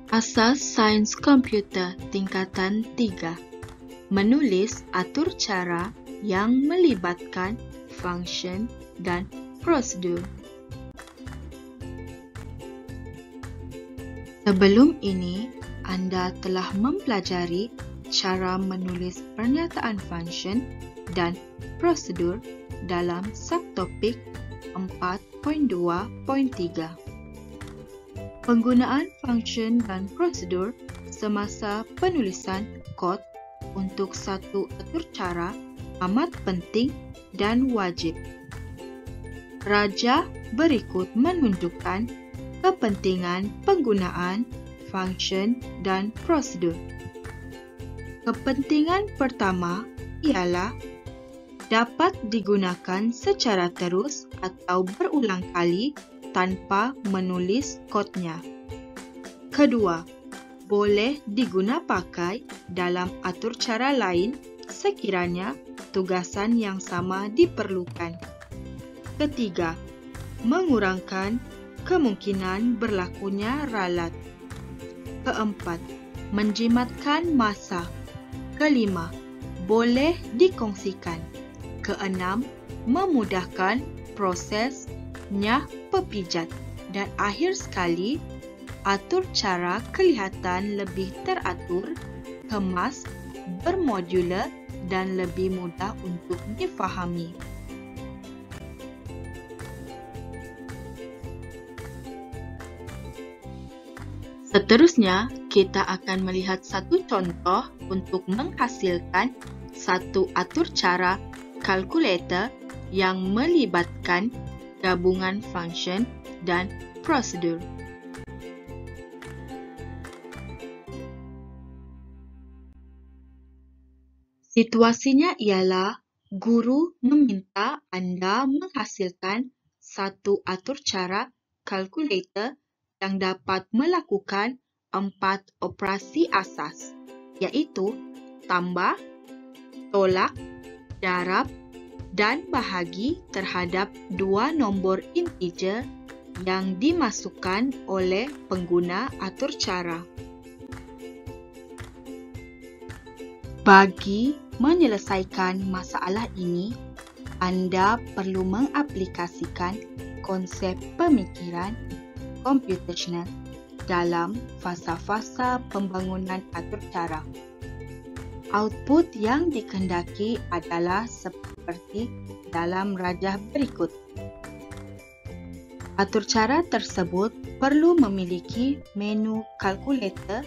Asas Sains Komputer Tingkatan 3. Menulis atur cara yang melibatkan function dan prosedur. Sebelum ini, Anda telah mempelajari cara menulis pernyataan function dan prosedur dalam subtopik 4.2.3. Penggunaan function dan prosedur semasa penulisan kod untuk satu atur cara amat penting dan wajib. Raja berikut menunjukkan kepentingan penggunaan function dan prosedur. Kepentingan pertama ialah dapat digunakan secara terus atau berulang kali tanpa menulis kodnya. Kedua, boleh diguna pakai dalam atur cara lain sekiranya tugasan yang sama diperlukan. Ketiga, mengurangkan kemungkinan berlakunya ralat. Keempat, menjimatkan masa. Kelima, boleh dikongsikan. Keenam, memudahkan prosesnya pepijat. Dan akhir sekali, atur cara kelihatan lebih teratur, kemas, bermodular, dan lebih mudah untuk difahami. Seterusnya, kita akan melihat satu contoh untuk menghasilkan satu atur cara kalkulator yang melibatkan gabungan function dan prosedur. Situasinya ialah guru meminta Anda menghasilkan satu atur cara kalkulator yang dapat melakukan 4 operasi asas, yaitu tambah, tolak, darab, dan bahagi terhadap dua nombor integer yang dimasukkan oleh pengguna atur cara. Bagi menyelesaikan masalah ini, Anda perlu mengaplikasikan konsep pemikiran computational dalam fasa-fasa pembangunan atur cara. Output yang dikehendaki adalah seperti dalam rajah berikut. Atur cara tersebut perlu memiliki menu kalkulator,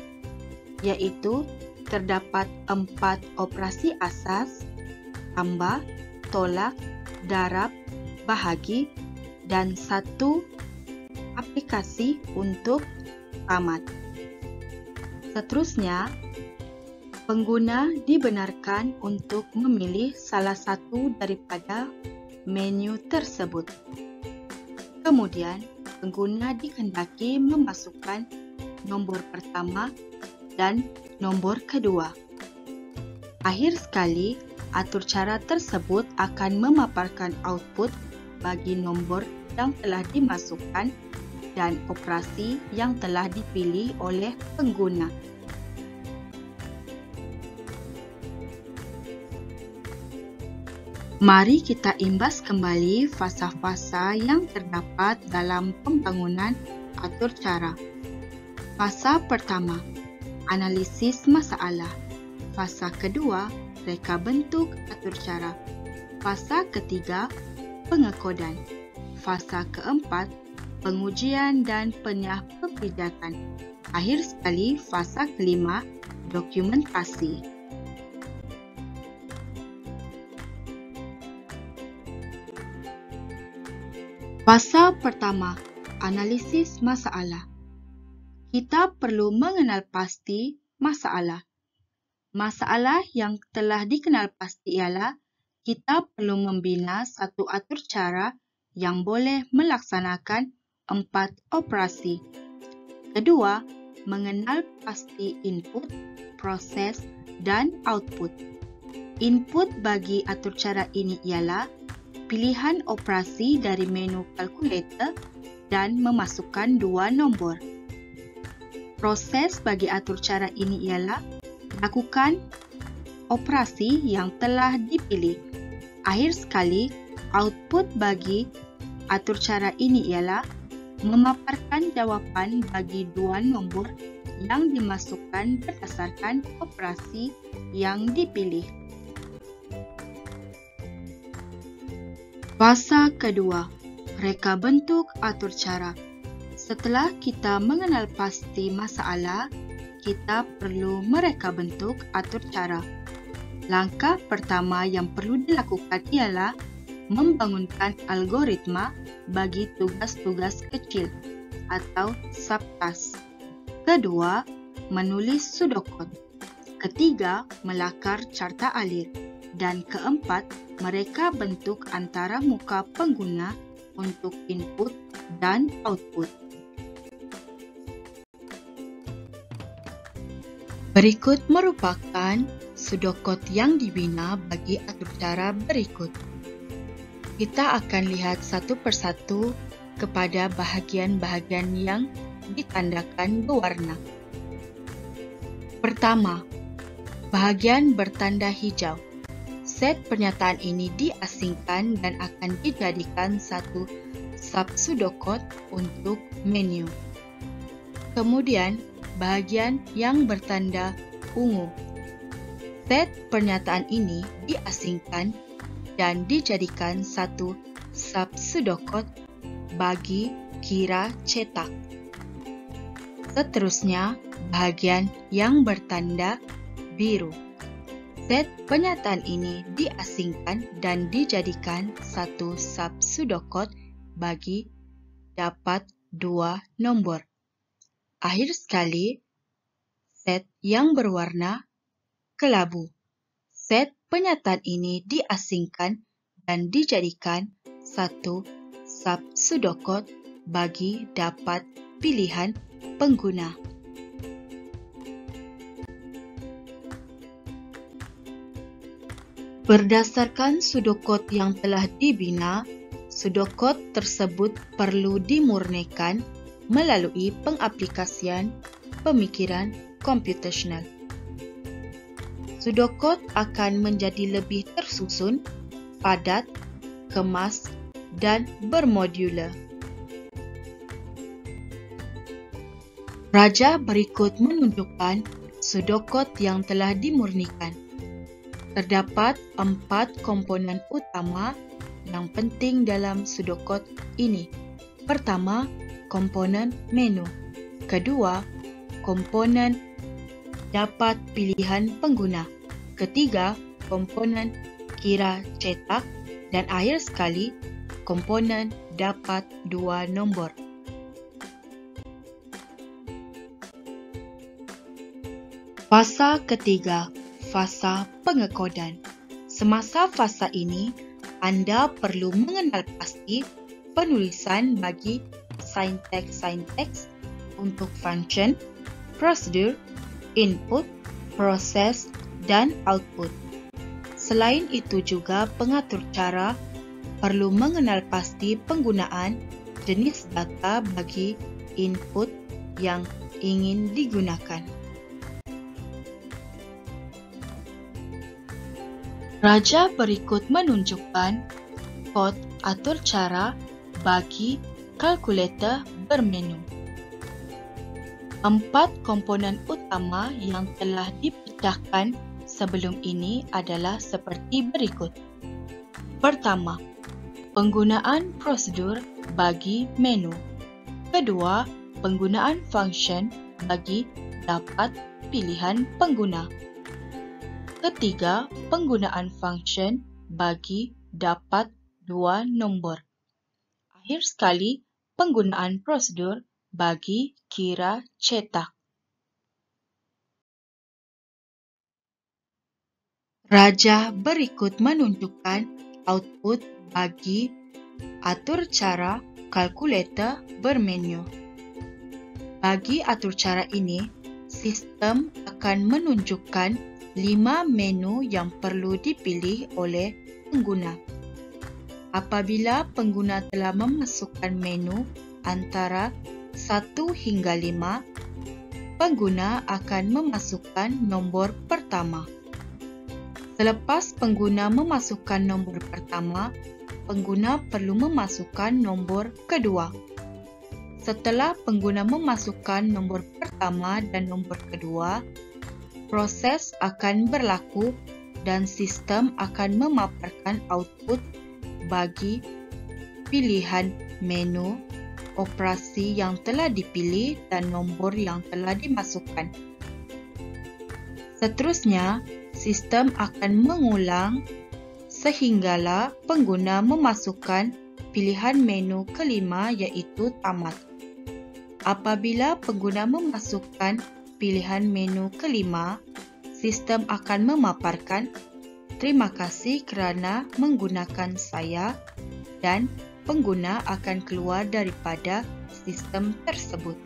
iaitu terdapat 4 operasi asas, tambah, tolak, darab, bahagi, dan satu aplikasi untuk tamat. Seterusnya, pengguna dibenarkan untuk memilih salah satu daripada menu tersebut. Kemudian, pengguna dikehendaki memasukkan nombor pertama dan nombor kedua. Akhir sekali, atur cara tersebut akan memaparkan output bagi nombor yang telah dimasukkan dan operasi yang telah dipilih oleh pengguna. Mari kita imbas kembali fasa-fasa yang terdapat dalam pembangunan atur cara. Fasa pertama, analisis masalah. Fasa kedua, reka bentuk atur cara. Fasa ketiga, pengekodan. Fasa keempat, pengujian dan penyah-pepijatan. Akhir sekali, fasa kelima, dokumentasi. Fasa pertama, analisis masalah. Kita perlu mengenal pasti masalah. Masalah yang telah dikenal pasti ialah kita perlu membina satu atur cara yang boleh melaksanakan 4 operasi. Kedua, mengenal pasti input, proses, dan output. Input bagi atur cara ini ialah pilihan operasi dari menu kalkulator dan memasukkan dua nombor. Proses bagi atur cara ini ialah lakukan operasi yang telah dipilih. Akhir sekali, output bagi atur cara ini ialah memaparkan jawapan bagi dua nombor yang dimasukkan berdasarkan operasi yang dipilih. Fasa kedua, reka bentuk atur cara. Setelah kita mengenal pasti masalah, kita perlu mereka bentuk atur cara. Langkah pertama yang perlu dilakukan ialah membangunkan algoritma bagi tugas-tugas kecil atau subtask. Kedua, menulis pseudocode. Ketiga, melakar carta alir. Dan keempat, mereka bentuk antara muka pengguna untuk input dan output. Berikut merupakan pseudocode yang dibina bagi atur cara berikut. Kita akan lihat satu persatu kepada bahagian-bahagian yang ditandakan berwarna. Pertama, bahagian bertanda hijau. Set pernyataan ini diasingkan dan akan dijadikan satu sub-pseudocode untuk menu. Kemudian, bahagian yang bertanda ungu. Set pernyataan ini diasingkan dan dijadikan satu sub-pseudocode bagi kira cetak. Seterusnya, bahagian yang bertanda biru. Set pernyataan ini diasingkan dan dijadikan satu sub-pseudocode bagi dapat dua nombor. Akhir sekali, set yang berwarna kelabu. Set pernyataan ini diasingkan dan dijadikan satu sub-pseudocode bagi dapat pilihan pengguna. Berdasarkan pseudocode yang telah dibina, pseudocode tersebut perlu dimurnikan melalui pengaplikasian pemikiran computational. Pseudocode akan menjadi lebih tersusun, padat, kemas, dan bermodular. Raja berikut menunjukkan pseudocode yang telah dimurnikan. Terdapat 4 komponen utama yang penting dalam pseudocode ini. Pertama, komponen menu. Kedua, komponen dapat pilihan pengguna. Ketiga, komponen kira cetak. Dan akhir sekali, komponen dapat dua nombor. Fasa ketiga, fasa pengekodan. Semasa fasa ini, Anda perlu mengenal pasti penulisan bagi sinteks untuk function, prosedur, input, proses, dan output. Selain itu juga pengatur cara perlu mengenal pasti penggunaan jenis data bagi input yang ingin digunakan. Raja berikut menunjukkan kod atur cara bagi kalkulator bermenu. 4 komponen utama yang telah dipecahkan sebelum ini adalah seperti berikut. Pertama, penggunaan prosedur bagi menu. Kedua, penggunaan function bagi dapat pilihan pengguna. Ketiga, penggunaan function bagi dapat dua nombor. Akhir sekali, penggunaan prosedur bagi kira cetak. Raja berikut menunjukkan output bagi atur cara kalkulator bermenu. Bagi atur cara ini, sistem akan menunjukkan 5 menu yang perlu dipilih oleh pengguna. Apabila pengguna telah memasukkan menu antara 1 hingga 5, pengguna akan memasukkan nombor pertama. Selepas pengguna memasukkan nombor pertama, pengguna perlu memasukkan nombor kedua. Setelah pengguna memasukkan nombor pertama dan nombor kedua, proses akan berlaku dan sistem akan memaparkan output bagi pilihan menu operasi yang telah dipilih dan nombor yang telah dimasukkan. Seterusnya, sistem akan mengulang sehinggalah pengguna memasukkan pilihan menu kelima iaitu tamat. Apabila pengguna memasukkan pilihan menu kelima, sistem akan memaparkan, "Terima kasih kerana menggunakan saya," dan pengguna akan keluar daripada sistem tersebut.